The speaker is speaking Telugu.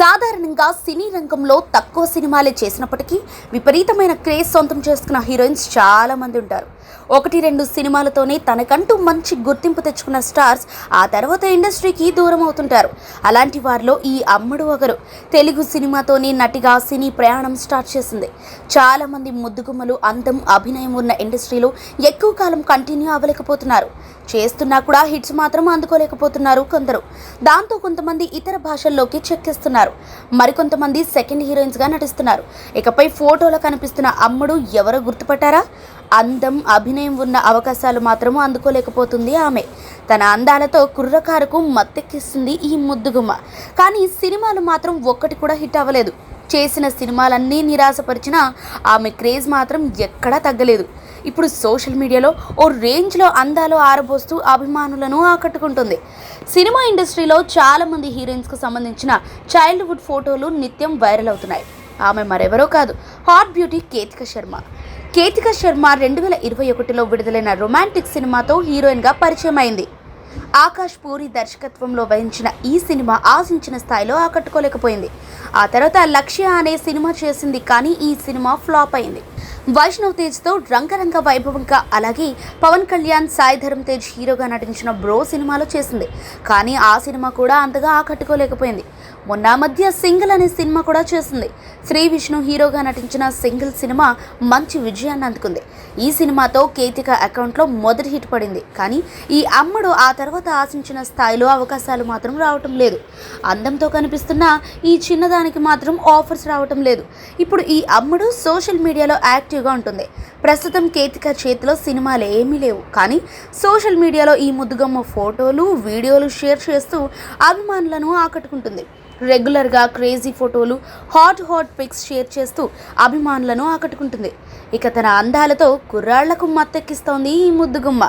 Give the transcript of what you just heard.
సాధారణంగా సినీ రంగంలో తక్కువ సినిమాలే చేసినప్పటికీ విపరీతమైన క్రేజ్ సొంతం చేసుకున్న హీరోయిన్స్ చాలా మంది ఉంటారు. 1-2 సినిమాలతోనే తనకంటూ మంచి గుర్తింపు తెచ్చుకున్న స్టార్స్ ఆ తర్వాత ఇండస్ట్రీకి దూరం అవుతుంటారు. అలాంటి వారిలో ఈ అమ్మడు ఒకరు. తెలుగు సినిమాతోనే నటిగా సినీ ప్రయాణం స్టార్ట్ చేసింది. చాలా మంది ముద్దుగుమ్మలు అందం అభినయం ఉన్న ఇండస్ట్రీలో ఎక్కువ కాలం కంటిన్యూ అవ్వలేకపోతున్నారు. చేస్తున్నా కూడా హిట్స్ మాత్రం అందుకోలేకపోతున్నారు కొందరు. దాంతో కొంతమంది ఇతర భాషల్లోకి చెక్కిస్తున్నారు. మరికొంతమంది సెకండ్ హీరోయిన్స్గా నటిస్తున్నారు. ఇకపై ఫోటోలో కనిపిస్తున్న అమ్మడు ఎవరో గుర్తుపట్టారా? అందం అభినయం ఉన్న అవకాశాలు మాత్రం అందుకోలేకపోతుంది ఆమె. తన అందాలతో కుర్రకారుకు మత్తెక్కిస్తుంది ఈ ముద్దుగుమ్మ. కానీ సినిమాలు మాత్రం ఒక్కటి కూడా హిట్ అవ్వలేదు. చేసిన సినిమాలన్నీ నిరాశపరిచినా ఆమె క్రేజ్ మాత్రం ఎక్కడా తగ్గలేదు. ఇప్పుడు సోషల్ మీడియాలో ఓ రేంజ్లో అందాలు ఆరబోస్తూ అభిమానులను ఆకట్టుకుంటుంది. సినిమా ఇండస్ట్రీలో చాలామంది హీరోయిన్స్కు సంబంధించిన చైల్డ్హుడ్ ఫోటోలు నిత్యం వైరల్ అవుతున్నాయి. ఆమె మరెవరో కాదు, హాట్ బ్యూటీ కేతిక శర్మ. కేతిక శర్మ 2021లో విడుదలైన రొమాంటిక్ సినిమాతో హీరోయిన్గా పరిచయం అయింది. ఆకాష్ పూరి దర్శకత్వంలో వహించిన ఈ సినిమా ఆశించిన స్థాయిలో ఆకట్టుకోలేకపోయింది. ఆ తర్వాత లక్ష్య అనే సినిమా చేసింది, కానీ ఈ సినిమా ఫ్లాప్ అయింది. వైష్ణవ్ తేజ్తో రంగరంగ వైభవంగా, అలాగే పవన్ కళ్యాణ్, సాయి ధరమ్ తేజ్ హీరోగా నటించిన బ్రో సినిమాలో చేసింది, కానీ ఆ సినిమా కూడా అంతగా ఆకట్టుకోలేకపోయింది. మొన్న మధ్య సింగిల్ అనే సినిమా కూడా చేసింది. శ్రీ విష్ణు హీరోగా నటించిన సింగిల్ సినిమా మంచి విజయాన్ని అందుకుంది. ఈ సినిమాతో కేతిక అకౌంట్లో మొదటి హిట్ పడింది. కానీ ఈ అమ్మడు ఆ తర్వాత ఆశించిన స్థాయిలో అవకాశాలు మాత్రం రావటం లేదు. అందంతో కనిపిస్తున్న ఈ చిన్నదానికి మాత్రం ఆఫర్స్ రావటం లేదు. ఇప్పుడు ఈ అమ్మడు సోషల్ మీడియాలో యాక్టివ్గా ఉంటుంది. ప్రస్తుతం కేతిక చేతిలో సినిమాలు ఏమీ లేవు, కానీ సోషల్ మీడియాలో ఈ ముద్దుగమ్మ ఫోటోలు, వీడియోలు షేర్ చేస్తూ అభిమానులను ఆకట్టుకుంటుంది. రెగ్యులర్గా క్రేజీ ఫోటోలు, హాట్ పిక్స్ షేర్ చేస్తూ అభిమానులను ఆకట్టుకుంటుంది. ఇక తన అందాలతో కుర్రాళ్లకు మత్తెక్కిస్తోంది ఈ ముద్దుగుమ్మ.